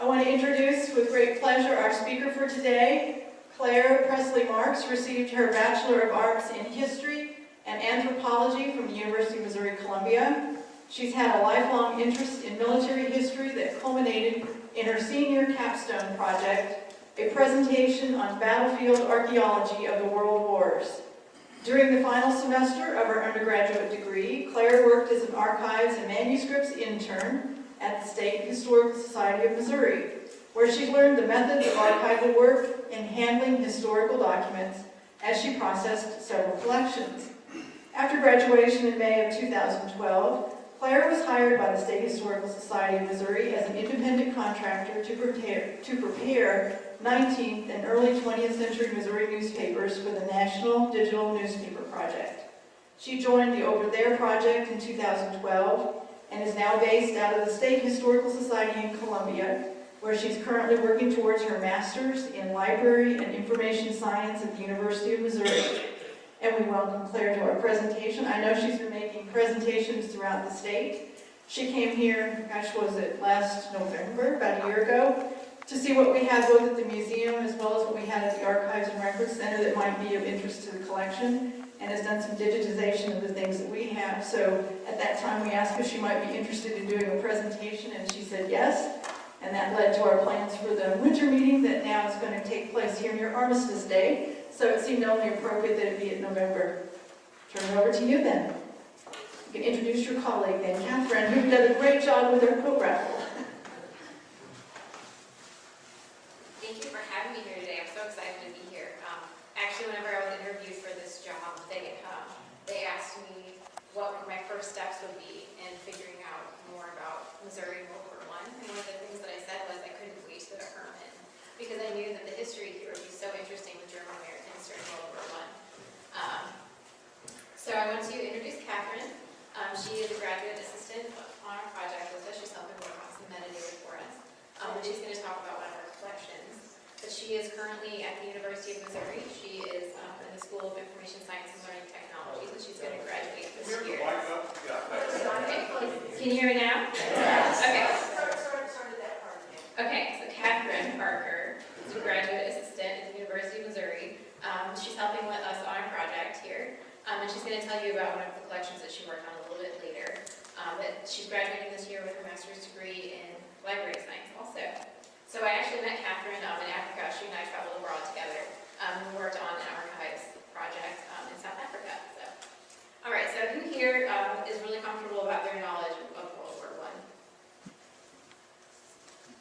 I want to introduce with great pleasure our speaker for today. Claire Presley Marks received her Bachelor of Arts in History and Anthropology from the University of Missouri-Columbia. She's had a lifelong interest in military history that culminated in her senior capstone project, a presentation on battlefield archaeology of the World Wars. During the final semester of her undergraduate degree, Claire worked as an archives and manuscripts intern at the State Historical Society of Missouri, where she learned the methods of archival work and handling historical documents as she processed several collections. After graduation in May of 2012, Claire was hired by the State Historical Society of Missouri as an independent contractor to prepare 19th and early 20th century Missouri newspapers for the National Digital Newspaper Project. She joined the Over There project in 2012 and is now based out of the State Historical Society in Columbia, where she's currently working towards her master's in Library and Information Science at the University of Missouri. And we welcome Claire to our presentation. I know she's been making presentations throughout the state. She came here, gosh, was it last November, about a year ago, to see what we had both at the museum as well as what we had at the Archives and Records Center that might be of interest to the collection, and has done some digitization of the things that we have. So at that time we asked if she might be interested in doing a presentation, and she said yes. And that led to our plans for the winter meeting that now is going to take place here near Armistice Day. So it seemed only appropriate that it be in November. Turn it over to you then. You can introduce your colleague then, Catherine, who did a great job with her coat raffle. Thank you for having me here today. I'm so excited to be here. Actually, whenever I was interviewed for this job, they asked me what my first steps would be in figuring out more about Missouri World War I. And one of the things that I said was I couldn't wait to go to Herman, because I knew that the history here would be so interesting with German Americans during World War I. So I want to introduce Catherine. She is a graduate assistant on our project with us. She's helping work on some metadata for us. And she's going to talk about one of our collections. But she is currently at the University of Missouri. She is in the School of Information Science and Learning Technologies, and she's going to graduate this year. Okay. Can you hear me now? Yes. Okay. Okay, so Catherine Parker is a graduate assistant at the University of Missouri. She's helping with us on our project here, and she's going to tell you about one of the collections that she worked on a little bit later. But she's graduating this year with her master's degree in library science also. So I actually met Catherine in Africa. She and I traveled abroad together. We worked on an archives project in South Africa. So, all right, so who here is really comfortable about their knowledge of World War I?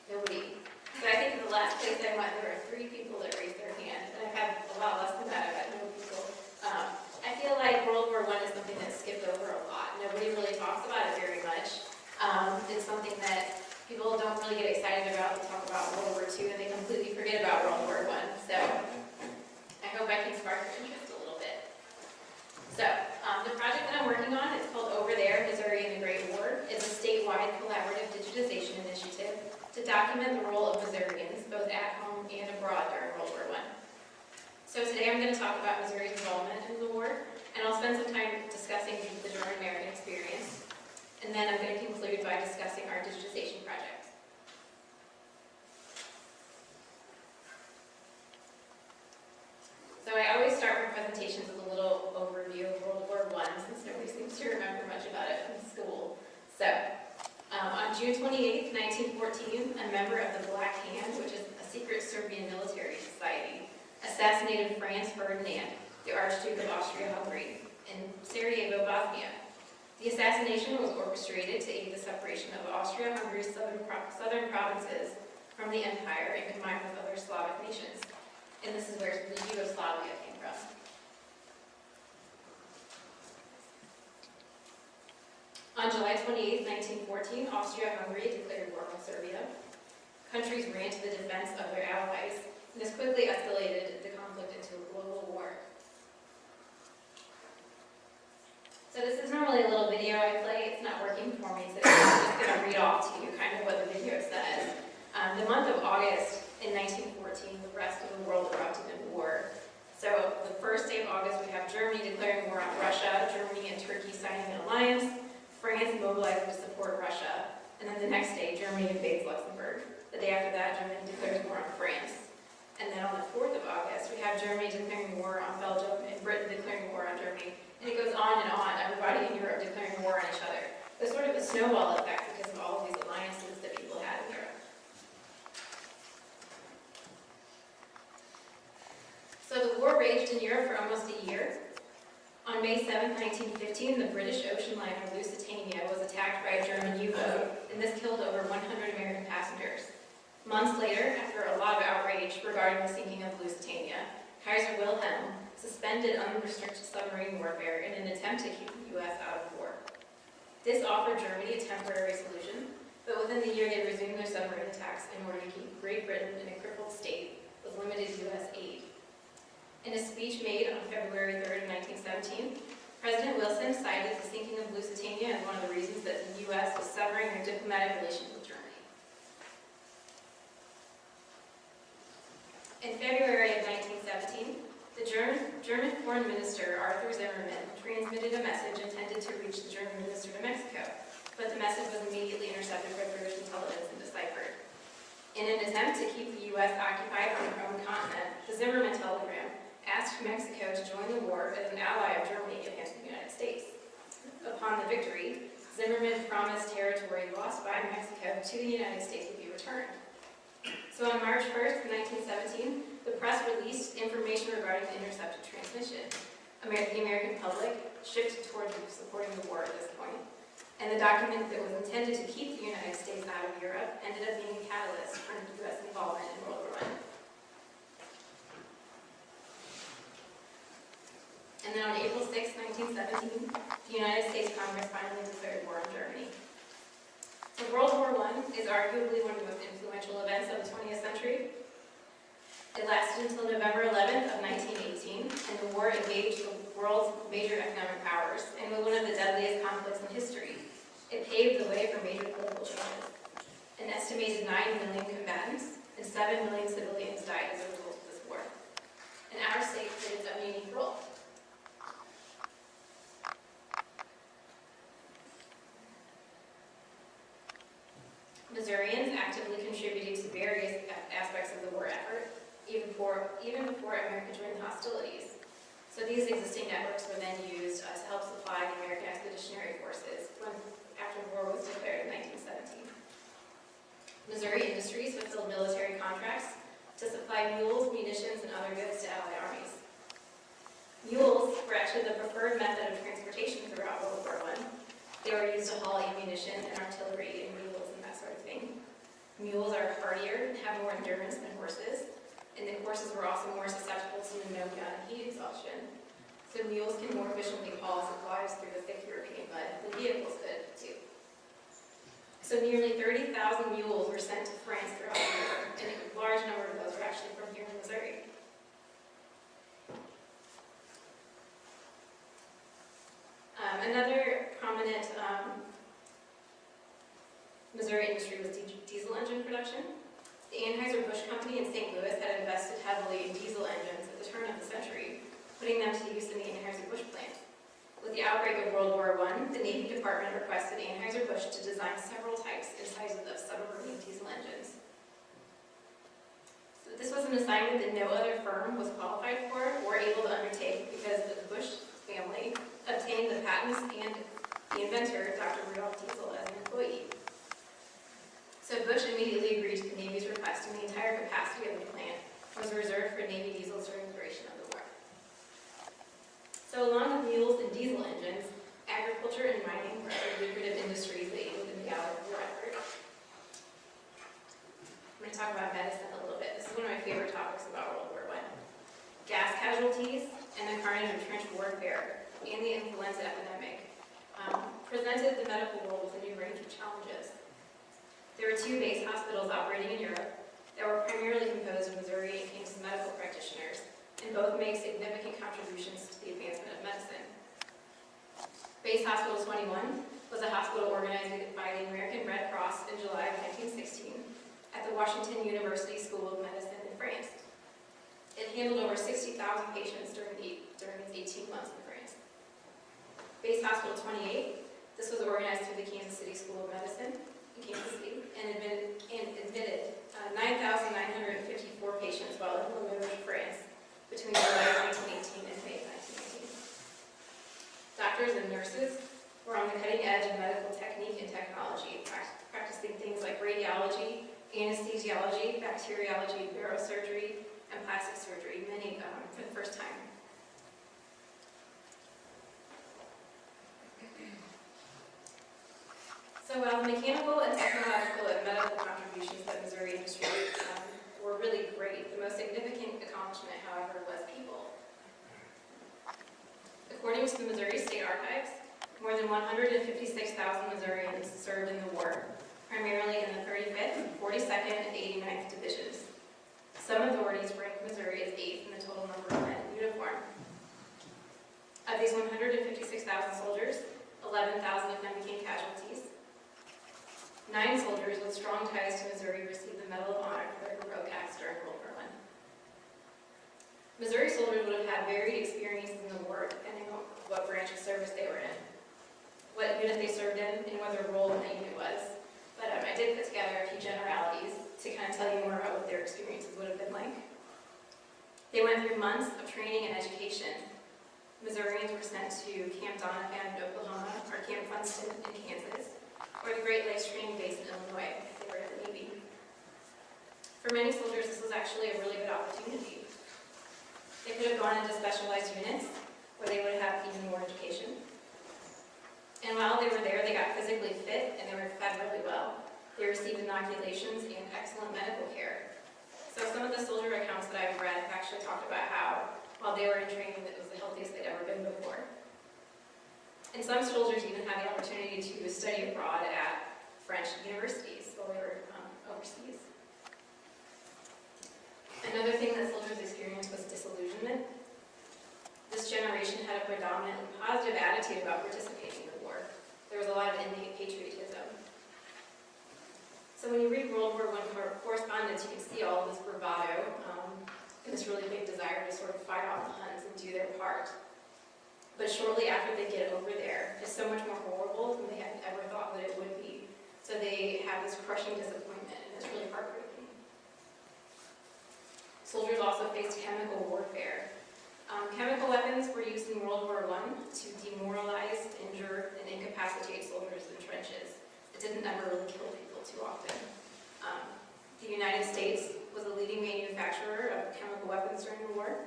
Nobody. So I think the last place I went, there were 3 people that raised their hands, and I've had a lot less than that. I've had no people. I feel like World War I is something that's skipped over a lot. Nobody really talks about it very much. It's something that people don't really get excited about. They talk about World War II, and they completely forget about World War I. So I hope I can spark your interest a little bit. So the project that I'm working on is called Over There, Missouri and the Great War. It's a statewide collaborative digitization initiative to document the role of Missourians, both at home and abroad during World War I. So today I'm going to talk about Missouri's involvement in the war, and I'll spend some time discussing the German American experience, and then I'm going to conclude by discussing our digitization project. So I always start my presentations with a little overview of World War I, since nobody seems to remember much about it from school. So, on June 28, 1914, a member of the Black Hand, which is a secret Serbian military society, assassinated Franz Ferdinand, the Archduke of Austria-Hungary, in Sarajevo, Bosnia. The assassination was orchestrated to aid the separation of Austria-Hungary's southern provinces from the empire and combined with other Slavic nations. And this is where the Yugoslavia came from. On July 28, 1914, Austria-Hungary declared war on Serbia. Countries ran to the defense of their allies, and this quickly escalated the conflict into a global war. So this is normally a little video I play. It's not working for me, so I'm just going to read off to you kind of what the video says. The month of August in 1914, the rest of the world erupted in war. So the first day of August, we have Germany declaring war on Russia, Germany and Turkey signing an alliance, France mobilizing to support Russia, and then the next day, Germany invades Luxembourg. The day after that, And then on the 4th of August, we have Germany declaring war on Belgium and Britain declaring war on Germany. And it goes on and on, everybody in Europe declaring war on each other. There's sort of a snowball effect because of all of these alliances that people had in Europe. So the war raged in Europe for almost a year. On May 7, 1915, the British ocean liner Lusitania was attacked by a German U-boat, and this killed over 100 American passengers. Months later, after a lot of outrage regarding the sinking of Lusitania, Kaiser Wilhelm suspended unrestricted submarine warfare in an attempt to keep the U.S. out of war. This offered Germany a temporary solution, but within the year they resumed their submarine attacks in order to keep Great Britain in a crippled state with limited U.S. aid. In a speech made on February 3, 1917, President Wilson cited the sinking of Lusitania as one of the reasons that the U.S. was severing their diplomatic relations with Germany. In February of 1917, the German Foreign Minister, Arthur Zimmermann, transmitted a message intended to reach the German minister to Mexico, but the message was immediately intercepted by British intelligence and deciphered. In an attempt to keep the U.S. occupied on their own continent, the Zimmermann telegram asked Mexico to join the war as an ally of Germany against the United States. Upon the victory, Zimmermann promised territory lost by Mexico to the United States would be returned. So on March 1st, 1917, the press released information regarding the intercepted transmission. The American public shifted towards supporting the war at this point, and the document that was intended to keep the United States out of Europe ended up being a catalyst for U.S. involvement in World War I. And then on April 6, 1917, the United States Congress finally declared war on Germany. So World War I is arguably one of the most influential events of the 20th century. It lasted until November 11th of 1918, and the war engaged the world's major economic powers and was one of the deadliest conflicts in history. It paved the way for major political changes. An estimated 9 million combatants and 7 million civilians died as a result of this war. And our state played a unique role. Missourians actively contributed to various aspects of the war effort, even before America joined the hostilities. So these existing networks were then used to help supply the American Expeditionary Forces after the war was declared in 1917. Missouri Industries fulfilled military contracts to supply mules, munitions, and other goods to Allied armies. Mules were actually the preferred method of transportation throughout World War I. They were used to haul ammunition and artillery and mules and that sort of thing. Mules are hardier and have more endurance than horses, and the horses were also more susceptible to pneumonia and heat exhaustion. So mules can more efficiently haul supplies through the thick European mud than vehicles could, too. So nearly 30,000 mules were sent to France throughout the war, and a large number of those were actually from here in Missouri. Another prominent Missouri industry was diesel engine production. The Anheuser-Busch Company in St. Louis had invested heavily in diesel engines at the turn of the century, putting them to use in the Anheuser-Busch plant. With the outbreak of World War I, the Navy Department requested Anheuser-Busch to design several types and sizes of submarine diesel engines. So this was an assignment that no other firm was qualified for or able to undertake because the Busch family obtained the patents and the inventor, Dr. Rudolf Diesel, as an employee. So Busch immediately agreed to the Navy's request, and the entire capacity of the plant was reserved for Navy diesels during the duration of the war. So along with mules and diesel engines, agriculture and mining were other lucrative industries that aided in the Allied war effort. I'm going to talk about medicine a little bit. This is one of my favorite topics about World War I. Gas casualties and the carnage of trench warfare and the influenza epidemic presented the medical world with a new range of challenges. There were 2 base hospitals operating in Europe that were primarily composed of Missouri and Kansas medical practitioners, and both made significant contributions to the advancement of medicine. Base Hospital 21 was a hospital organized by the American Red Cross in July of 1916 at the Washington University School of Medicine in France. It handled over 60,000 patients during its 18 months in France. Base Hospital 28, this was organized through the Kansas City School of Medicine in Kansas City and admitted 9,954 patients while in the cutting edge of medical technique and technology, practicing things like radiology, anesthesiology, bacteriology, neurosurgery, and plastic surgery, many for the first time. So while the mechanical and technological and medical contributions that Missouri industry were really great, the most significant accomplishment, however, was people. According to the Missouri State Archives, more than 156,000 Missourians served in the war, primarily in the 35th, 42nd, and 89th Divisions. Some authorities rank Missouri as 8th in the total number of men in uniform. Of these 156,000 soldiers, 11,000 of them became casualties. 9 soldiers with strong ties to Missouri received the Medal of Honor for their heroic acts during World War I. Missouri soldiers would have had varied experiences in the war depending on what branch of service they were in, what unit they served in, and what their role in the unit was. But I did put together a few generalities to kind of tell you more about what their experiences would have been like. They went through months of training and education. Missourians were sent to Camp Doniphan in Oklahoma, or Camp Funston in Kansas, or the Great Lakes Training Base in Illinois, if they were in the Navy. For many soldiers, this was actually a really good opportunity. They could have gone into specialized units, where they would have even more education. And while they were there, they got physically fit and they were fed really well. They received inoculations and excellent medical care. So some of the soldier accounts that I've read have actually talked about how, while they were in training, it was the healthiest they'd ever been before. And some soldiers even had the opportunity to study abroad at French universities while they were overseas. Another thing that soldiers experienced was disillusionment. This generation had a predominantly positive attitude about participating in the war. There was a lot of innate patriotism. So when you read World War I correspondence, you can see all of this bravado and this really big desire to sort of fight off the Huns and do their part. But shortly after they get over there, it's so much more horrible than they had ever thought that it would be. So they have this crushing disappointment, and it's really heartbreaking. Soldiers also faced chemical warfare. Chemical weapons were used in World War I to demoralize, injure, and incapacitate soldiers in trenches. It didn't ever really kill people too often. The United States was a leading manufacturer of chemical weapons during the war.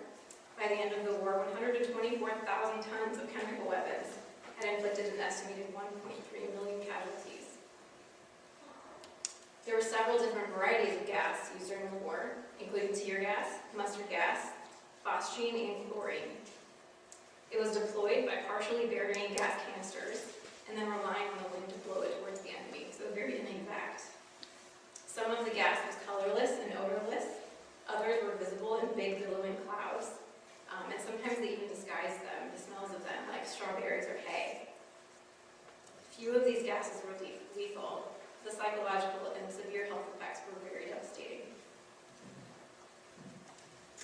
By the end of the war, 124,000 tons of chemical weapons had inflicted an estimated 1.3 million casualties. There were several different varieties of gas used during the war, including tear gas, mustard gas, phosgene, and chlorine. It was deployed by partially burying gas canisters and then relying on the wind to blow it towards the enemy, so very inexact. Some of the gas was colorless and odorless. Others were visible in big billowing clouds. And sometimes they even disguised them, the smells of them, like strawberries or hay. Few of these gases were lethal. The psychological and severe health effects were very devastating.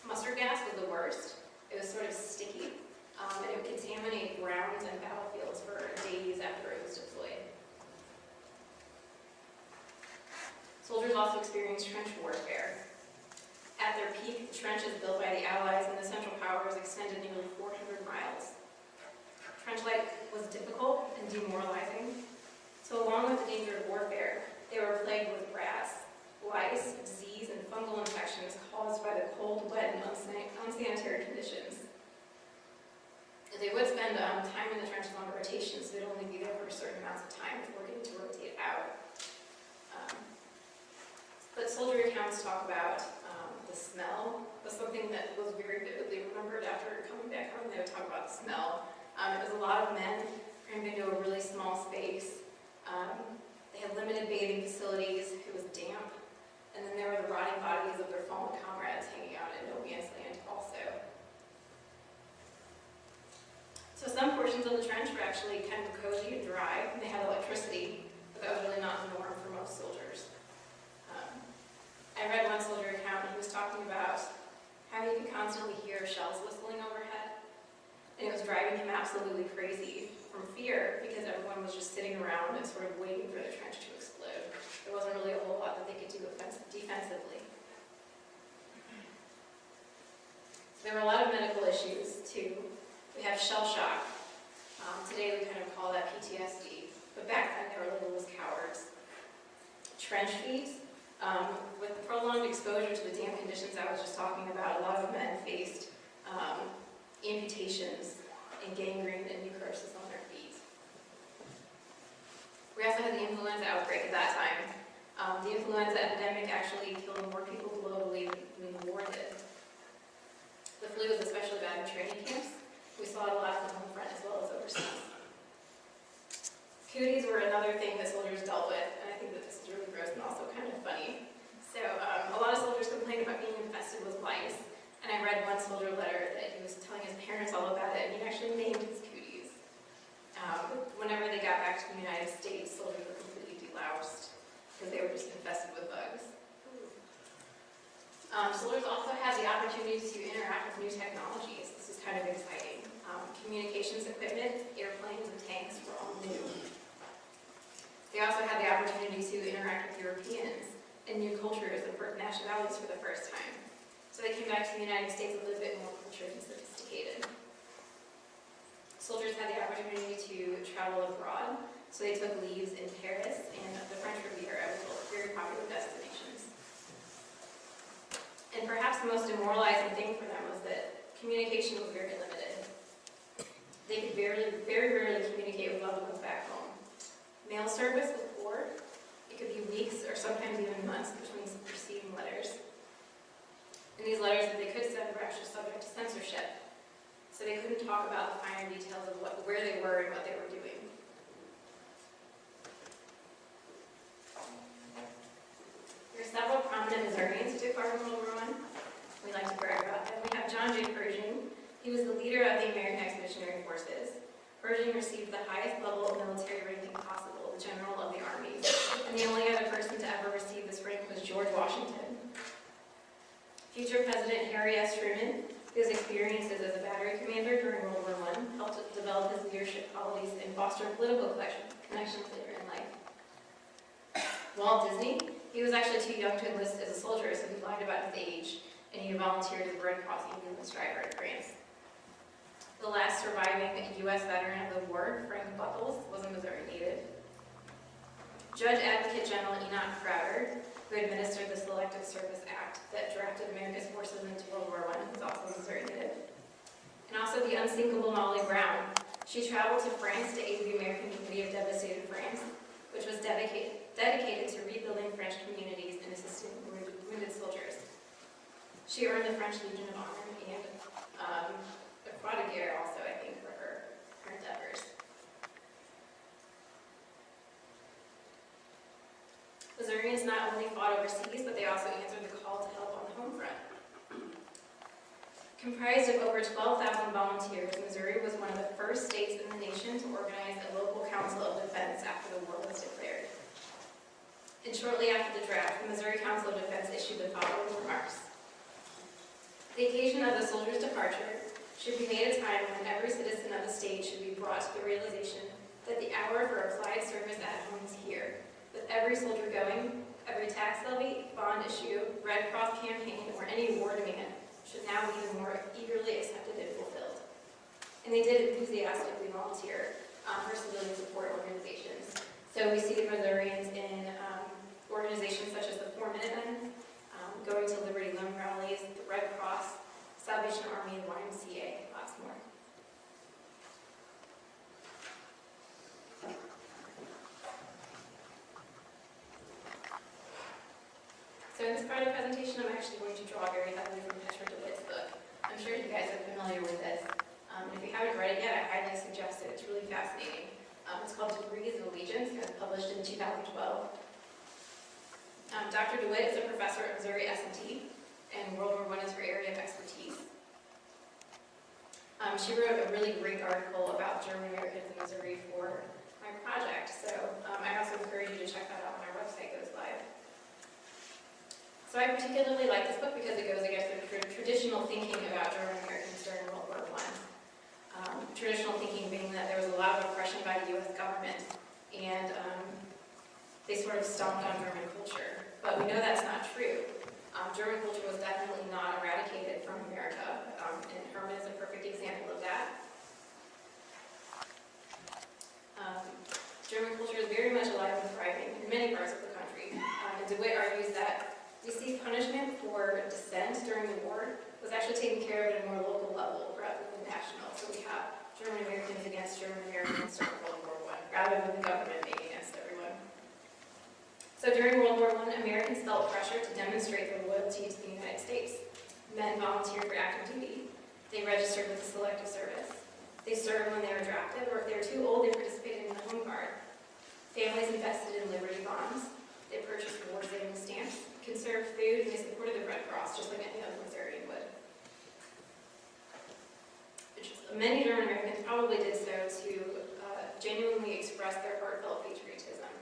Mustard gas was the worst. It was sort of sticky, and it would contaminate grounds and battlefields for days after it was deployed. Soldiers also experienced trench warfare. At their peak, the trenches built by the Allies and the Central Powers extended nearly 400 miles. Trench life was difficult and demoralizing, so along with the danger of warfare, they were plagued with rats, lice, disease, and fungal infections caused by the cold, wet, and unsanitary conditions. They would spend time in the trenches on rotation, so they'd only be there for certain amounts of time before getting to rotate out. But soldier accounts talk about the smell was something that was very vividly remembered after coming back home. They would talk about the smell. It was a lot of men crammed into a really small space. They had limited bathing facilities. It was damp. And then there were the rotting bodies of their fallen comrades hanging out in no man's land also. So some portions of the trench were actually kind of cozy and dry, and they had electricity, but that was really not the norm for most soldiers. I read one soldier account, and he was talking about how he could constantly hear shells whistling overhead, and it was driving him absolutely crazy from fear because everyone was just sitting around and sort of waiting for the trench to explode. There wasn't really a whole lot that they could do defensively. There were a lot of medical issues, too. We have shell shock. Today we kind of call that PTSD, but back then they were labeled as cowards. Trench feet. With the prolonged exposure to the damp conditions I was just talking about, a lot of men faced amputations and gangrene and necrosis on their feet. We also had the influenza outbreak at that time. The influenza epidemic actually killed more people globally than the war did. The flu was especially bad in training camps. We saw it a lot on the home front as well as overseas. Cooties were another thing that soldiers dealt with, and I think that this is really gross and also kind of funny. So a lot of soldiers complained about being infested with lice, and I read one soldier letter that he was telling his parents all about it, and he actually named his cooties. Whenever they got back to the United States, soldiers were completely deloused because they were just infested with bugs. Soldiers also had the opportunity to interact with new technologies. This is kind of exciting. Communications equipment, airplanes, and tanks were all new. They also had the opportunity to interact with Europeans and new cultures and nationalities for the first time. So they came back to the United States a little bit more cultured and sophisticated. Soldiers had the opportunity to travel abroad, so they took leaves in Paris and the French Riviera, which were very popular destinations. And perhaps the most demoralizing thing for them was that communication was very limited. They could very rarely communicate with loved ones back home. Mail service was poor. It could be weeks or sometimes even months between receiving letters. And these letters that they could send were actually subject to censorship. So they couldn't talk about the finer details of where they were and what they were doing. There are several prominent Missourians who took part in World War I. We like to brag about them. We have John J. Pershing. He was the leader of the American Expeditionary Forces. Pershing received the highest level of military ranking possible, the General of the Army. And the only other person to ever receive this rank was George Washington. Future President Harry S. Truman, whose experiences as a battery commander during World War I helped develop his leadership qualities and foster political connections later in life. Walt Disney, he was actually too young to enlist as a soldier, so he lied about his age, and he volunteered as a Red Cross ambulance driver at France. The last surviving U.S. veteran of the war, Frank Buckles, was a Missouri native. Judge Advocate General Enoch Crowder, who administered the Selective Service Act that drafted America's forces into World War I, was also a Missouri native. And also the unsinkable Molly Brown. She traveled to France to aid the American community of devastated France, which was dedicated to rebuilding French communities and assisting wounded soldiers. She earned the French Legion of Honor and a Croix de Guerre also, I think, for her endeavors. Missourians not only fought overseas, but they also answered the call to help on the home front. Comprised of over 12,000 volunteers, Missouri was one of the first states in the nation to organize a local council of defense after the war was declared. And shortly after the draft, the Missouri Council of Defense issued the following remarks. The occasion of the soldier's departure should be made a time when every citizen of the state should be brought to the realization that the hour for applied service at home is here, with every soldier going, every tax levy, bond issue, Red Cross campaign, or any war demand should now be even more eagerly accepted and fulfilled. And they did enthusiastically volunteer for civilian support organizations. So we see Missourians in organizations such as the 4 Minutemen, going to Liberty Loan rallies, the Red Cross, Salvation Army, and YMCA, lots more. So in this part of the presentation, I'm actually going to draw very heavily from Petra DeWitt's book. I'm sure you guys are familiar with this. If you haven't read it yet, I highly suggest it. It's really fascinating. It's called Degrees of Allegiance, and it was published in 2012. Dr. DeWitt is a professor at Missouri S&T, and World War I is her area of expertise. She wrote a really great article about German Americans in Missouri for my project, so I also encourage you to check that out when our website goes live. So I particularly like this book because it goes against the traditional thinking about German Americans during World War I. Traditional thinking being that there was a lot of oppression by the U.S. government, and they sort of stomped on German culture. But we know that's not true. German culture was definitely not eradicated from America, and Herman is a perfect example of that. DeWitt argues that we see punishment for dissent during the war was actually taken care of at a more local level rather than national. So we have German Americans against German Americans during World War I, rather than the government being against everyone. So during World War I, Americans felt pressure to demonstrate their loyalty to the United States. Men volunteered for active duty. They registered with the Selective Service. They served when they were drafted, or if they were too old, they participated in the Home Guard. Families invested in Liberty bonds. They purchased war savings stamps, conserved food, and they supported the Red Cross, just like any other Missourian would. Many German Americans probably did so to genuinely express their heartfelt patriotism.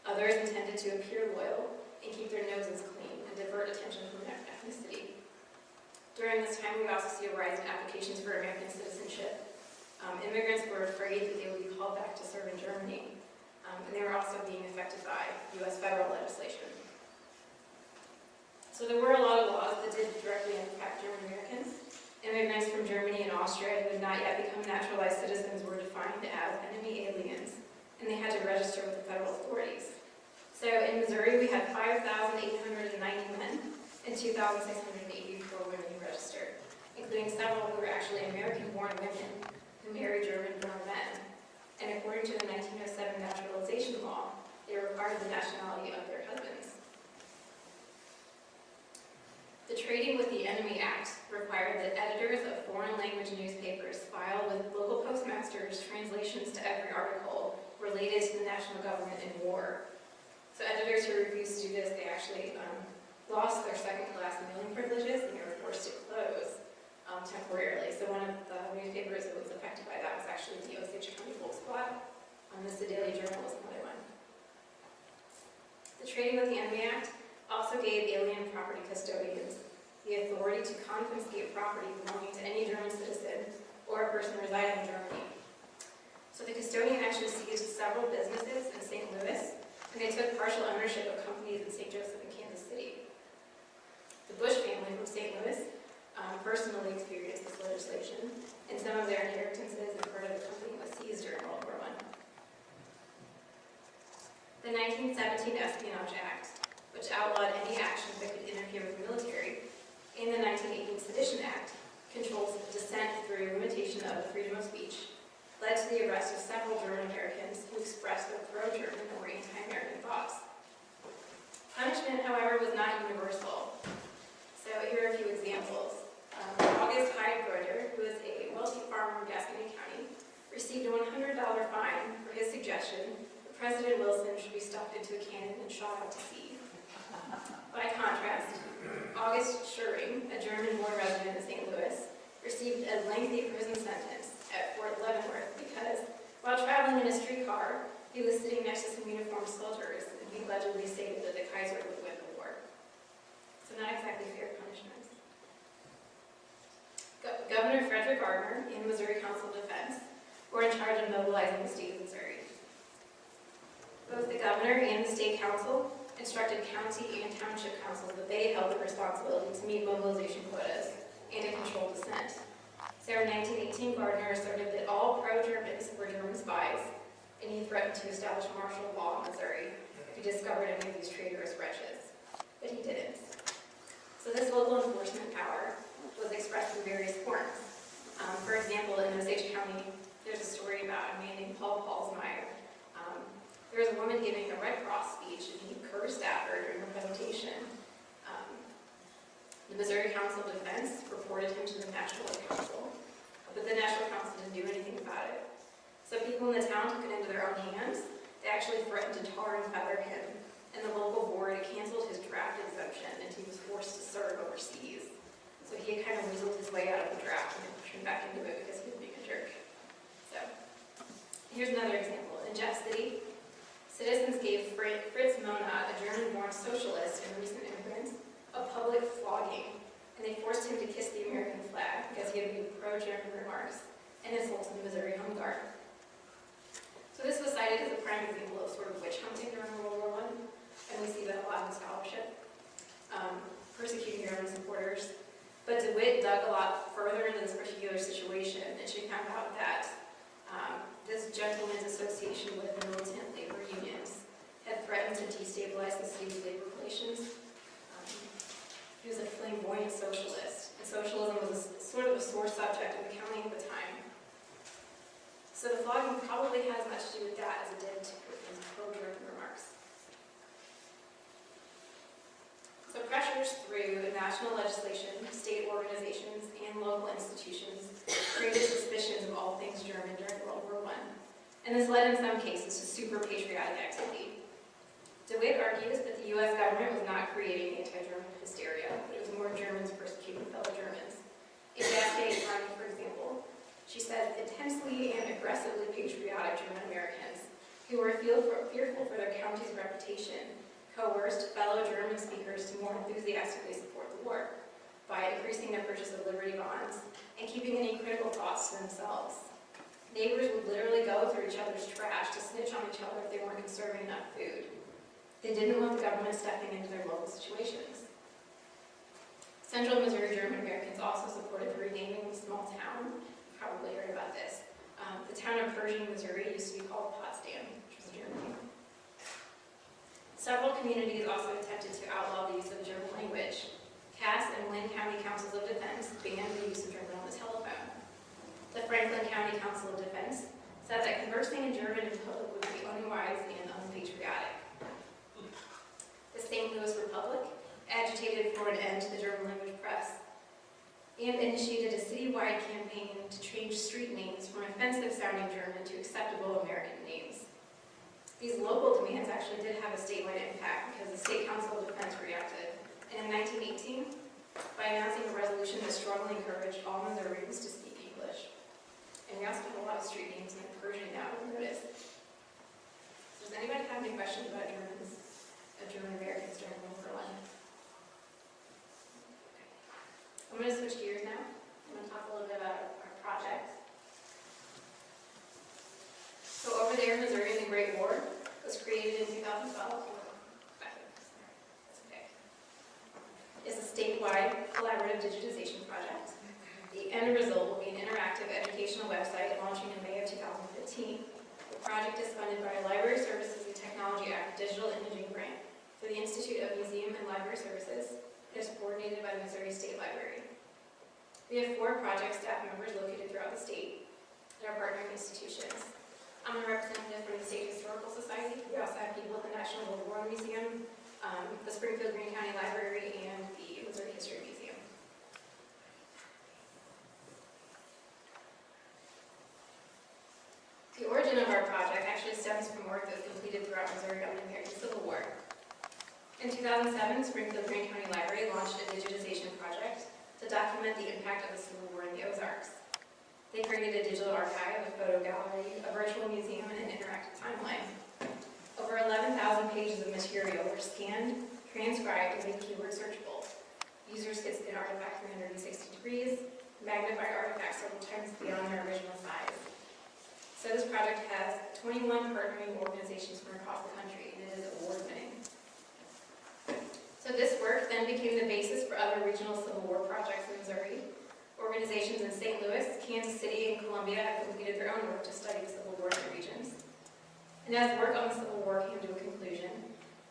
Others intended to appear loyal and keep their noses clean and divert attention from their ethnicity. During this time, we also see a rise in applications for American citizenship. Immigrants were afraid that they would be called back to serve in Germany, and they were also being affected by U.S. federal legislation. So there were a lot of laws that did directly impact German Americans. Immigrants from Germany and Austria who had not yet become naturalized citizens were defined as enemy aliens, and they had to register with the federal authorities. So in Missouri, we had 5,890 men and 2,684 women who registered, including several who were actually American-born women who married German-born men. And according to the 1907 naturalization law, they were part of the nationality of their husbands. The Trading with the Enemy Act required that editors of foreign language newspapers file with local postmasters translations to every article related to the national government in war. So editors who refused to do this, they actually lost their second-class mailing privileges and they were forced to close temporarily. So one of the newspapers that was affected by that was actually the Osage County Volksblatt. The Sedalia Journal was another one. The Trading with the Enemy Act also gave alien property custodians the authority to confiscate property belonging to any German citizen or a person residing in Germany. So the custodian actually seized several businesses in St. Louis, and they took partial ownership of companies in St. Joseph and Kansas City. The Bush family from St. Louis personally experienced this legislation, and some of their inheritances and part of the company was seized during World War I. The 1917 Espionage Act, which outlawed any actions that could interfere with the military, and the 1918 Sedition Act controls dissent through limitation of the freedom of speech, led to the arrest of several German Americans who expressed their pro-German or anti-American thoughts. Punishment, however, was not universal. So here are a few examples. August Heidbreder, who is a wealthy farmer in Gascony County, received a $100 fine for his suggestion that President Wilson should be stuffed into a cannon and shot out to sea. By contrast, August Schuring, a German-born resident of St. Louis, received a lengthy prison sentence at Fort Leavenworth because, while traveling in a streetcar, he was sitting next to some uniformed soldiers, and he allegedly stated that the Kaiser would win the war. So not exactly fair punishments. Governor Frederick Gardner and the Missouri Council of Defense were in charge of mobilizing the state of Missouri. Both the governor and the state council instructed county and township councils that they held the responsibility to meet mobilization quotas and to control dissent. So in 1918, Gardner asserted that all pro-Germans were German spies, and he threatened to establish martial law in Missouri if he discovered any of these traitorous wretches. But he didn't. So this local enforcement power was expressed in various forms. For example, in Osage County, there's a story about a man named Paul Paulsmeyer. There was a woman giving a Red Cross speech, and he cursed at her during her presentation. The Missouri Council of Defense reported him to the National Council, but the National Council didn't do anything about it. So people in the town took it into their own hands. They actually threatened to tar and feather him, and the local board canceled his draft exemption, and he was forced to serve overseas. So he had kind of weaseled his way out of the draft and pushed him back into it because he was being a jerk. So here's another example. In Jeff City, citizens gave Fritz Mona, a German-born socialist and recent immigrant, a public flogging, and they forced him to kiss the American flag because he had made pro-German remarks and insulted the Missouri Home Guard. So this was cited as a prime example of sort of witch hunting during World War I, and we see that a lot in scholarship, persecuting German supporters. But DeWitt dug a lot further into this particular situation, and she found out that this gentleman's association with militant labor unions had threatened to destabilize the city's labor relations. He was a flamboyant socialist, and socialism was sort of a sore subject in the county at the time. So the flogging probably had as much to do with that as it did with his pro-German remarks. So pressures through national legislation, state organizations, and local institutions created suspicions of all things German during World War I. And this led in some cases to super patriotic activity. DeWitt argues that the U.S. government was not creating anti-German hysteria, but it was more Germans persecuting fellow Germans. In Gasquet's Army, for example, she says intensely and aggressively patriotic German Americans who were fearful for their county's reputation coerced fellow German speakers to more enthusiastically support the war by increasing their purchase of Liberty bonds and keeping any critical thoughts to themselves. Neighbors would literally go through each other's trash to snitch on each other if they weren't conserving enough food. They didn't want the government stepping into their local situations. Central Missouri German Americans also supported the renaming of a small town. You've probably heard about this. The town of Pershing, Missouri used to be called Potsdam, which was a German name. Several communities also attempted to outlaw the use of German language. Cass and Lynn County Councils of Defense banned the use of German on the telephone. The Franklin County Council of Defense said that conversing in German in public would be unwise and unpatriotic. The St. Louis Republic agitated for an end to the German language press and initiated a citywide campaign to change street names from offensive-sounding German to acceptable American names. These local demands actually did have a statewide impact because the State Council of Defense reacted. And in 1918, by announcing a resolution that strongly encouraged all Missourians to speak English. And we also have a lot of street names in Pershing now, I've noticed. Does anybody have any questions about German Americans during World War I? I'm going to switch gears now. I'm going to talk a little bit about our project. So over there in Missouri, the Great War was created in 2012. That's okay. It's a statewide collaborative digitization project. The end result will be an interactive educational website launching in May of 2015. The project is funded by a Library Services and Technology Act digital imaging grant for the Institute of Museum and Library Services. It is coordinated by the Missouri State Library. We have 4 project staff members located throughout the state at our partnering institutions. I'm a representative from the State Historical Society. We also have people at the National World War Museum, the Springfield Greene County Library, and the Missouri History Museum. The origin of our project actually stems from work that was completed throughout Missouri on the American Civil War. In 2007, Springfield Greene County Library launched a digitization project to document the impact of the Civil War in the Ozarks. They created a digital archive, a photo gallery, a virtual museum, and an interactive timeline. Over 11,000 pages of material were scanned, transcribed, and made keyword searchable. Users could spin artifacts 360 degrees, magnify artifacts several times beyond their original size. So this project has 21 partnering organizations from across the country, and it is award-winning. So this work then became the basis for other regional Civil War projects in Missouri. Organizations in St. Louis, Kansas City, and Columbia have completed their own work to study the Civil War in the regions. And as work on the Civil War came to a conclusion,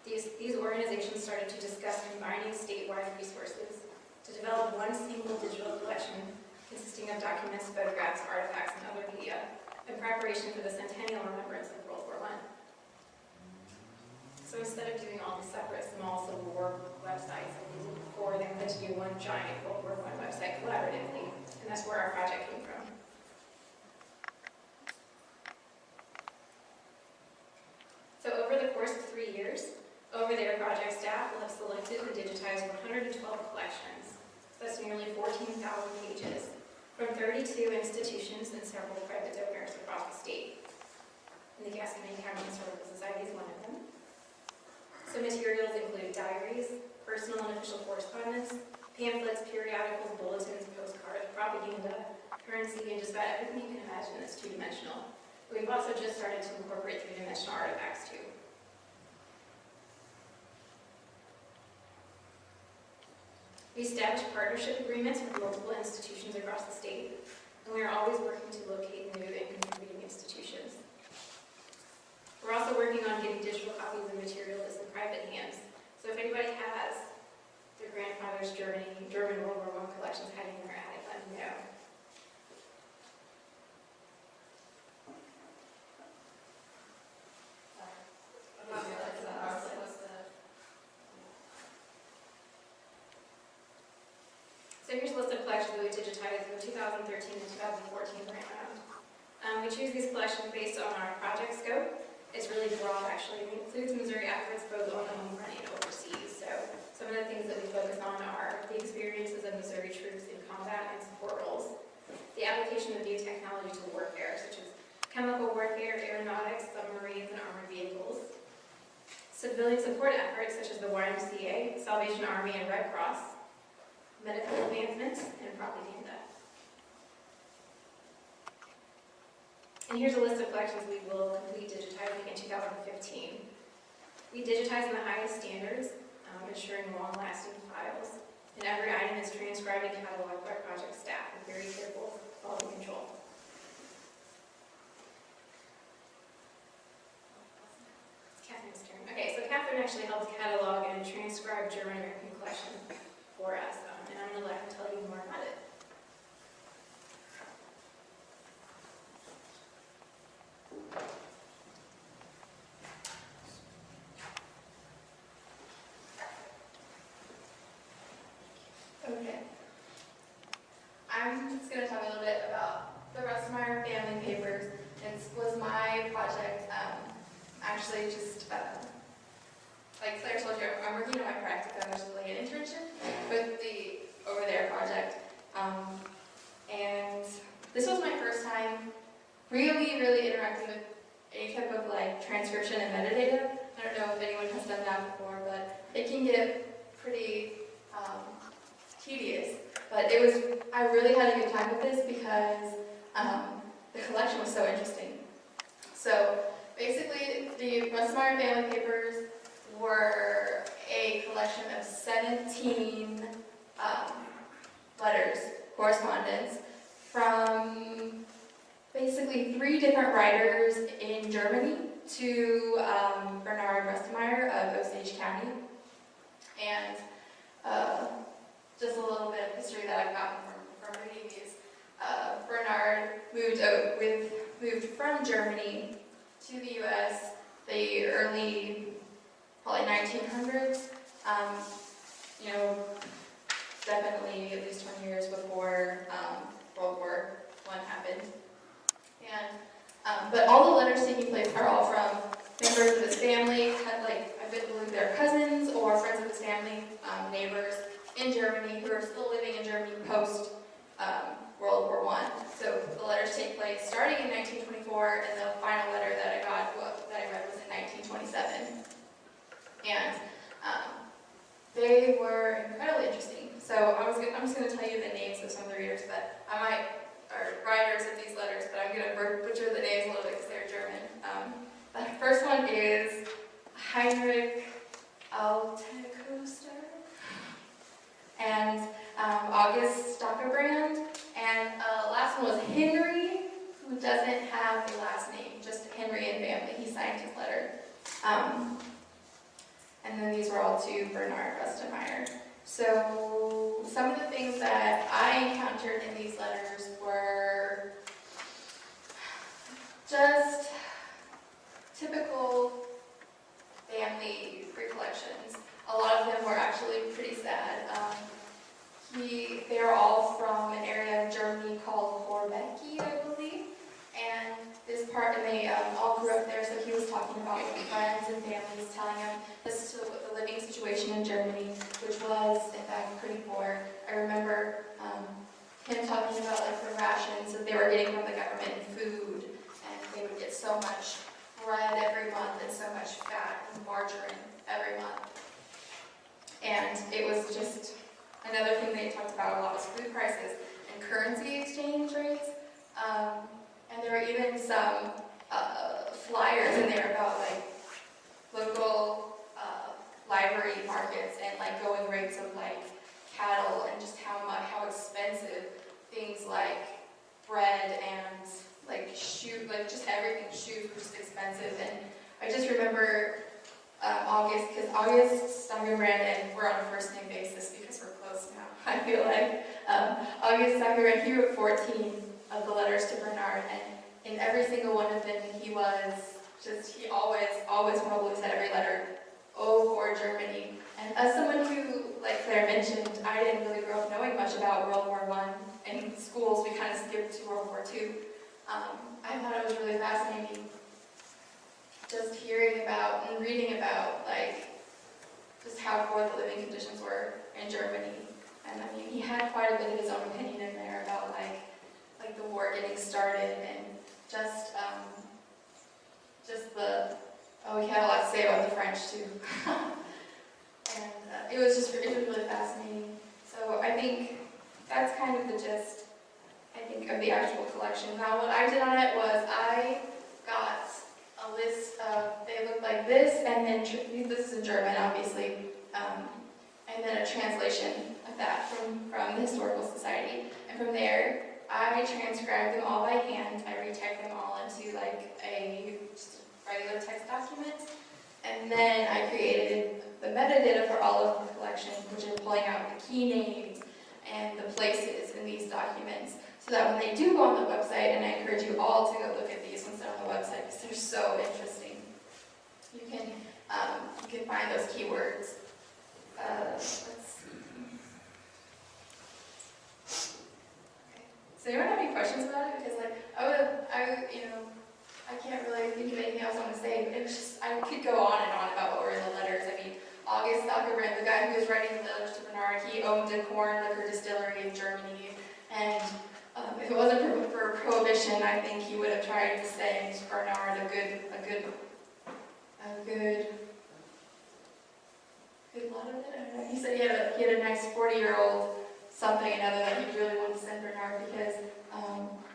these organizations started to discuss combining statewide resources to develop one single digital collection consisting of documents, photographs, artifacts, and other media in preparation for the centennial remembrance of World War I. So instead of doing all the separate small Civil War websites like they did before, they wanted to do one giant World War I website collaboratively, and that's where our project came from. So over the course of 3 years, over there project staff will have selected and digitized 112 collections. So that's nearly 14,000 pages from 32 institutions and several private donors across the state. And the Gascony County Historical Society is one of them. So materials include diaries, personal and official correspondence, pamphlets, periodicals, bulletins, postcards, propaganda, currency, and just about everything you can imagine that's two-dimensional. But we've also just started to incorporate three-dimensional artifacts too. We established partnership agreements with multiple institutions across the state, and we are always working to locate new and contributing institutions. We're also working on getting digital copies of material that's in private hands. So if anybody has their grandfather's German World War I collections hiding in their attic, let me know. So here's a list of collections that we digitized in 2013 and 2014 right around. We choose these collections based on our project scope. It's really broad, actually. It includes Missouri efforts both on the home front and overseas. So some of the things that we focus on are the experiences of Missouri troops in combat and support roles, the application of new technology to warfare, such as chemical warfare, aeronautics, submarines, and armored vehicles, civilian support efforts, such as the YMCA, Salvation Army, and Red Cross, medical advancements, and propaganda. And here's a list of collections we will complete digitizing in 2015. We digitize in the highest standards, ensuring long-lasting files, and every item is transcribed and cataloged by project staff with very careful quality control. It's Catherine's turn. Okay, so Catherine actually helped catalog and transcribe German American collections for us, and I'm going to let her tell you more about it. Okay. I'm just going to talk a little bit about the Rustmeyer family papers. It was my project. Actually, just like Claire told you, I'm working on my practicum, which is like an internship with the Over There project. And this was my first time really interacting with any type of like transcription and metadata. I don't know if anyone has done that before, but it can get pretty tedious. But I really had a good time with this because the collection was so interesting. So basically, the Rustmeyer family papers were a collection of 17 letters, correspondence, from basically 3 different writers in Germany to Bernard Rustmeyer of Osage County. And just a little bit of history that I've gotten from reading these. Bernard moved from Germany to the U.S. the early, probably 1900s. Definitely at least 20 years before World War I happened. And but all the letters taking place are all from members of his family, I believe they're cousins or friends of his family, neighbors in Germany who are still living in Germany post World War I. So the letters take place starting in 1924, and the final letter that I read was in 1927. And they were incredibly interesting. So I'm just going to tell you the names of some of the readers, or writers of these letters, but I'm going to butcher the names a little bit because they're German. The first one is Heinrich Altekoester and August Stockerbrand, and last one was Henry, who doesn't have a last name, just Henry and family. He signed his letter. And then these were all to Bernard Rustmeyer. So some of the things that I encountered in these letters were just typical family recollections. A lot of them were actually pretty sad. They're all from an area of Germany called Horbecki, I believe. And they all grew up there, so he was talking about friends and families, telling him this is the living situation in Germany, which was, in fact, pretty poor. I remember him talking about the rations that they were getting from the government and food, and they would get so much bread every month and so much fat and margarine every month. And it was just another thing they talked about a lot was food prices and currency exchange rates. And there were even some flyers in there about local livery markets and going rates of cattle and just how expensive things like bread and just everything, shoes were just expensive. And I just remember August, because August, Steigerbrand, and we're on a first name basis because we're close now, I feel like. August Steigerbrand, he wrote 14 of the letters to Bernard, and in every single one of them, he always probably said every letter, "Oh, for Germany." And as someone who, like Claire mentioned, I didn't really grow up knowing much about World War I. In schools, we kind of skipped to World War II. I thought it was really fascinating just hearing about and reading about, like, just how poor the living conditions were in Germany. And I mean, he had quite a bit of his own opinion in there about, like the war getting started and just he had a lot to say about the French too. And it was really fascinating. So I think that's kind of the gist, I think, of the actual collection. Now what I did on it was I got a list of, they look like this, and then, this is in German obviously, and then a translation of that from the Historical Society. And from there, I transcribed them all by hand. I retyped them all into like a just regular text document. And then I created the metadata for all of the collection, which is pulling out the key names and the places in these documents, so that when they do go on the website, and I encourage you all to go look at these once they're on the website, because they're so interesting. You can find those keywords. Let's see. Okay. Does anyone have any questions about it? Because I can't really think of anything else I want to say. It was just, I could go on and on about what were in the letters. I mean, August Steigerbrand, the guy who was writing the letters to Bernard, he owned a corn liquor distillery in Germany, and if it wasn't for Prohibition, I think he would have tried to send Bernard a good lot of it. I don't know. He said he had a nice 40-year-old something or another that he really wanted to send Bernard, because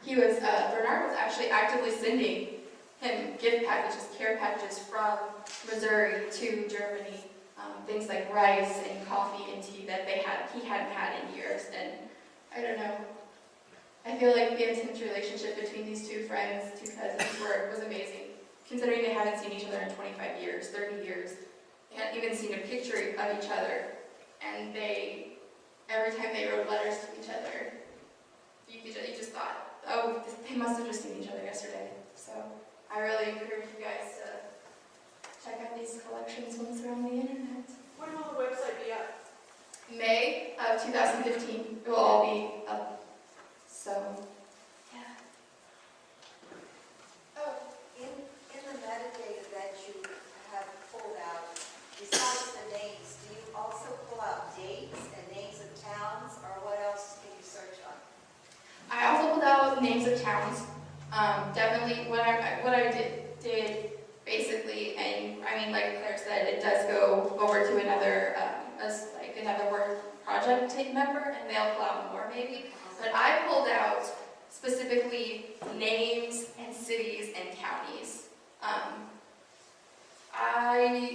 Bernard was actually actively sending him gift packages, care packages from Missouri to Germany, things like rice and coffee and tea that he hadn't had in years. And I don't know. I feel like the intense relationship between these two friends, two cousins, was amazing, considering they haven't seen each other in 25 years, 30 years. They hadn't even seen a picture of each other, and every time they wrote letters to each other, you just thought, oh, they must have just seen each other yesterday. So I really encourage you guys to check out these collections once they're on the internet. When will the website be up? May of 2015, it will all be up. So, yeah. Oh, in the metadata that you have pulled out, besides the names, do you also pull out dates and names of towns, or what else can you search on? I also pulled out names of towns. Definitely, what I did basically, and I mean, like Claire said, it does go over to another Word project member, and they'll pull out more maybe. But I pulled out specifically names and cities and counties.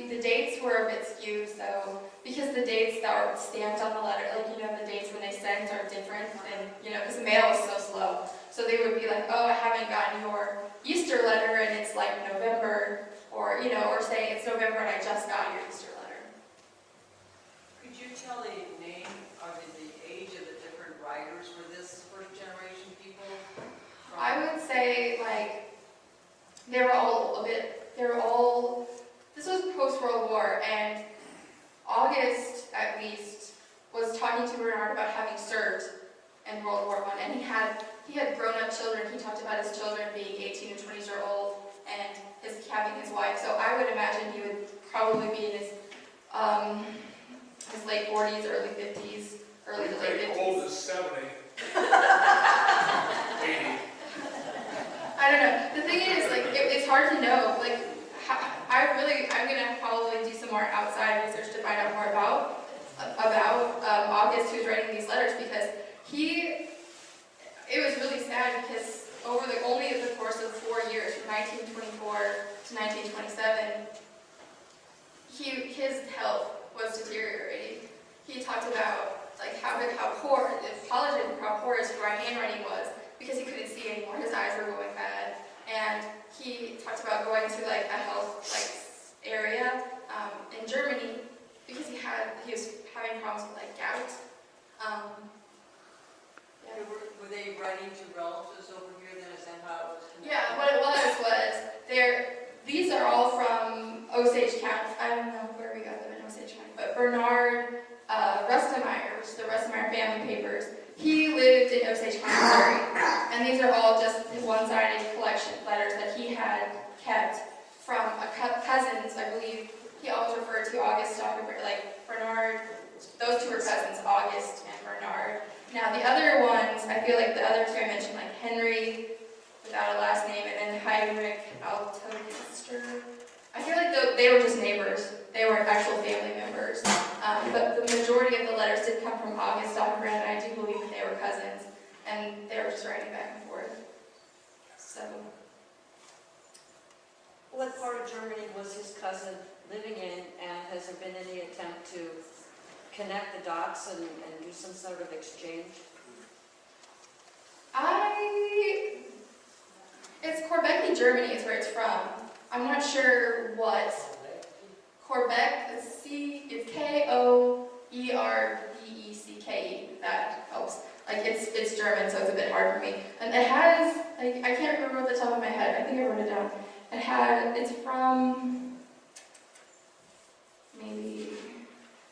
The dates were a bit skewed, so because the dates that are stamped on the letter, the dates when they sent are different, and because the mail is so slow. So they would be like, oh, I haven't gotten your Easter letter, and it's like November, or saying it's November and I just got your Easter letter. Could you tell the name or the age of the different writers for this first generation people? I would say this was post-World War, and August, at least, was talking to Bernard about having served in World War I, and he had grown-up children. He talked about his children being 18 and 20 years old, and having his wife. So I would imagine he would probably be in his late 40s, early 50s, early to late 50s. Old as 70. 80. I don't know. The thing is, it's hard to know. I'm gonna probably do some more outside research to find out more about August, who's writing these letters, because it was really sad because only the course of 4 years, from 1924 to 1927, his health was deteriorating. He talked about how poor, apologizing for how poor his handwriting was, because he couldn't see anymore. His eyes were going bad, and he talked about going to like a health area in Germany because he was having problems with like gout. Yeah. Were they writing to relatives over here then, is that how it was connected? Yeah, what it was these are all from Osage County. I don't know where we got them in Osage County, but Bernard Rustemeyer, which is the Rustemeyer family papers, he lived in Osage County, Missouri. And these are all just one-sided collection letters that he had kept from cousins, I believe. He always referred to August, like Bernard. Those two were cousins, August and Bernard. Now the other ones, I feel like the other two I mentioned, like Henry, without a last name, and then Heinrich Altogister. I feel like they were just neighbors. They weren't actual family members. But the majority of the letters did come from August Dahlgren, and I do believe that they were cousins, and they were just writing back and forth. So, What part of Germany was his cousin living in, and has there been any attempt to connect the dots and do some sort of exchange? it's Korbecki, Germany is where it's from. I'm not sure what. Quebec, it's Koerbecke, if that helps. Like it's German, so it's a bit hard for me. And it has, like, I can't remember off the top of my head. I think I wrote it down. It's from, maybe,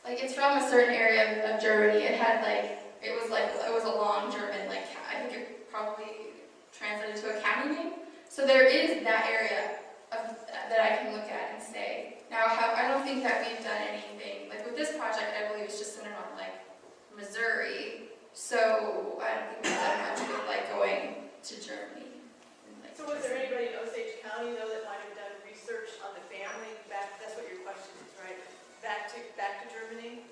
like it's from a certain area of Germany. It was a long German, like I think it probably translated to a county name. So there is that area that I can look at and say. Now, I don't think that we've done anything, like with this project, I believe it's just centered on like Missouri. So I don't think we've done much with like going to Germany. So was there anybody in Osage County, though, that might have done research on the family back, that's what your question is, right? Back to Germany?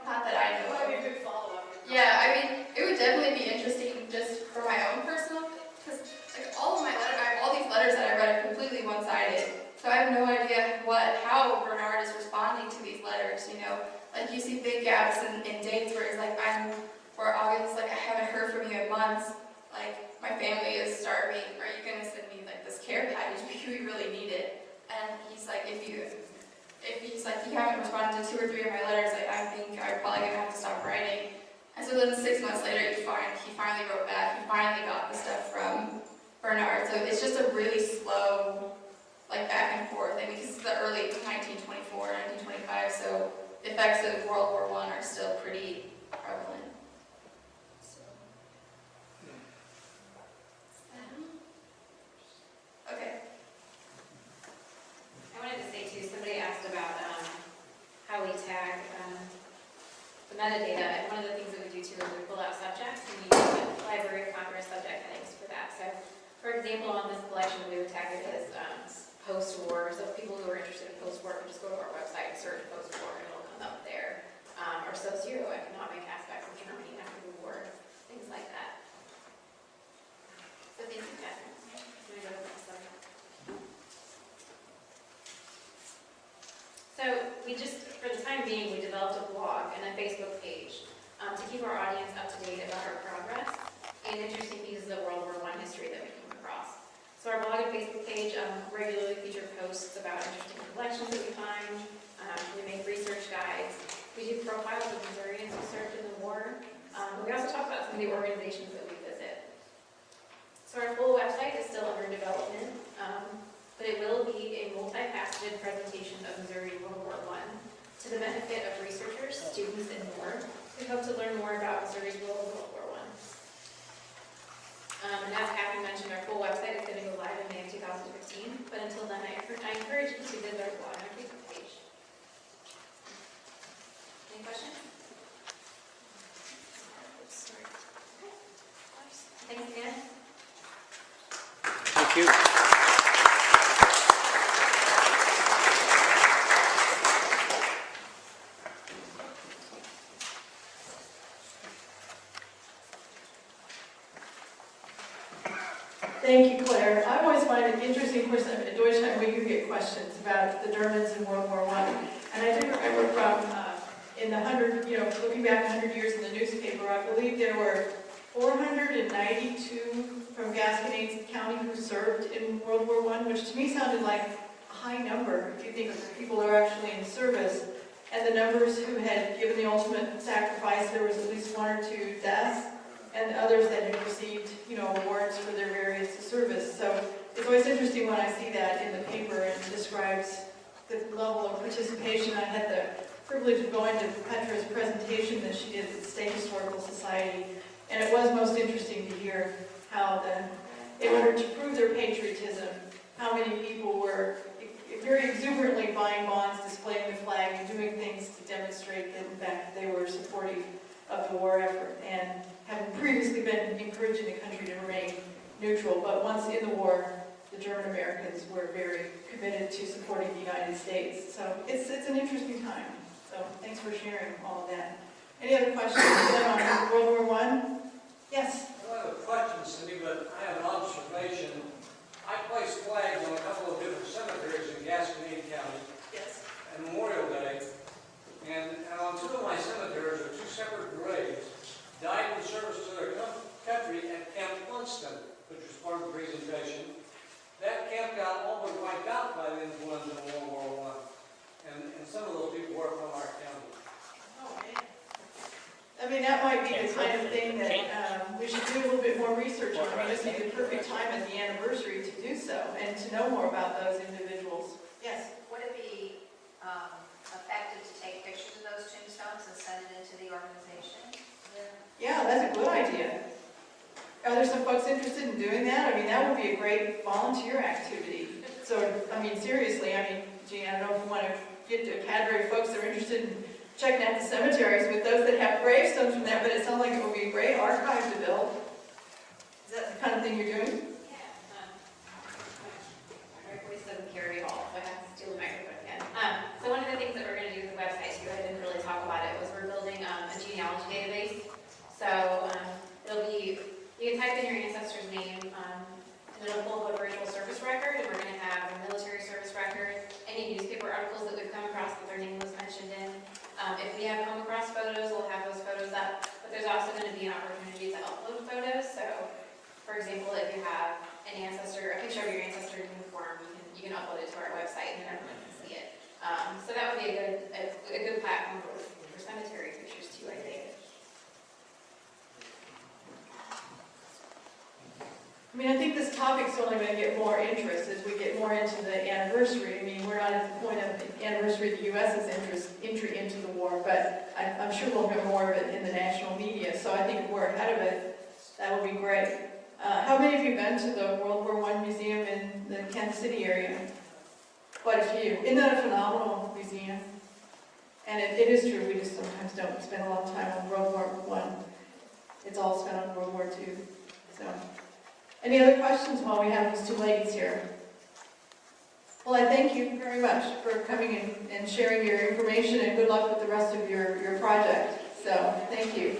Not that I know That would be of. a good follow-up. Yeah, I mean, it would definitely be interesting just for my own personal, because like all these letters that I read are completely one-sided. So I have no idea how Bernard is responding to these letters, you know. Like you see big gaps in dates where it's like, for August, like I haven't heard from you in months. Like my family is starving. Are you gonna send me like this care package because we really need it? And he's like, if you haven't responded to 2 or 3 of my letters, I think I'm probably gonna have to stop writing. And so then 6 months later, he finally wrote back. He finally got the stuff from Bernard. So it's just a really slow, like back and forth. I mean, this is the early 1924, 1925. So the effects of World War I are still pretty prevalent. So. Okay. I wanted to say too, somebody asked about how we tag the metadata, and one of the things that we do too is we pull out subjects and we use the Library of Congress subject headings for that. So, for example, on this collection, we would tag it as post-war. So people who are interested in post-war would just go to our website and search post-war, and it'll come up there. Or socioeconomic aspects of Germany after the war, things like that. So thank you, Catherine. Can we go to the next slide? So for the time being, we developed a blog and a Facebook page to keep our audience up to date about our progress and interesting pieces of World War I history that we come across. So our blog and Facebook page regularly feature posts about interesting collections that we find. We make research guides. We do profiles of Missourians who served in the war. We also talk about some of the organizations that we visit. So our full website is still under development. But it will be a multifaceted presentation of Missouri World War I to the benefit of researchers, students, and more who hope to learn more about Missouri's role in World War I. And as Catherine mentioned, our full website is going to go live in May of 2015, but until then, I encourage you to visit our blog and our Facebook page. Any questions? Thanks, Dan. Thank you. Thank you, Claire. I've always found it interesting, of course, at Deutschland, we could get questions about the Germans in World War I. And I do remember from, in the 100, looking back 100 years in the newspaper, I believe there were 492 from Gasconade County who served in World War I, which to me sounded like a high number if you think of people who are actually in service. And the numbers who had given the ultimate sacrifice, there was at least 1 or 2 deaths, and others that had received, awards for their various service. So it's always interesting when I see that in the paper and it describes the level of participation. I had the privilege of going to Petra's presentation that she did at the State Historical Society, and it was most interesting to hear how in order to prove their patriotism, how many people were very exuberantly buying bonds, displaying the flag, and doing things to demonstrate that, in fact, they were supportive of the war effort, and having previously been encouraging the country to remain neutral. But once in the war, the German Americans were very committed to supporting the United States. So it's an interesting time. So thanks for sharing all of that. Any other questions on World War I? Yes? I don't have a question, Cindy, but I have an observation. I placed flags on a couple of different cemeteries in Gasconade County Yes. on Memorial Day, and on 2 of my cemeteries are 2 separate graves, died in service to their country at Camp Funston, which was part of the presentation. That camp got all but wiped out by the influenza in World War I, and some of those people were from our county. Oh, man. I mean, that might be the kind of thing that we should do a little bit more research on. I mean, this would be the perfect time at the anniversary to do so and to know more about those individuals. Yes? Would it be effective to take pictures of those tombstones and send it into the organization? Yeah, that's a good idea. Are there some folks interested in doing that? I mean, that would be a great volunteer activity. So, I mean, seriously, gee, I don't know if you want to get to a cadre of folks that are interested in checking out the cemeteries with those that have gravestones from that, but it sounds like it would be a great archive to build. Is that the kind of thing you're doing? Yeah. My voice doesn't carry at all, so I have to steal the microphone again. So one of the things that we're going to do with the website too, I didn't really talk about it, was we're building a genealogy database. So it'll be, you can type in your ancestor's name, and it'll pull up a virtual service record, and we're going to have a military service record, any newspaper articles that we've come across that their name was mentioned in. If we have come across photos, we'll have those photos up, but there's also going to be an opportunity to upload photos. So, for example, if you have an ancestor, a picture of your ancestor in uniform, you can upload it to our website and everyone can see it. So that would be a good platform for cemetery pictures too, I think. I mean, I think this topic's only going to get more interest as we get more into the anniversary. I mean, we're not at the point of the anniversary of the U.S.'s entry into the war, but I'm sure we'll hear more of it in the national media. So I think if we're ahead of it, that would be great. How many of you have been to the World War I Museum in the Kansas City area? Quite a few. Isn't that a phenomenal museum? And it is true, we just sometimes don't spend a lot of time on World War I. It's all spent on World War II. So, any other questions while we have these 2 ladies here? Well, I thank you very much for coming in and sharing your information, and good luck with the rest of your project. So, thank you.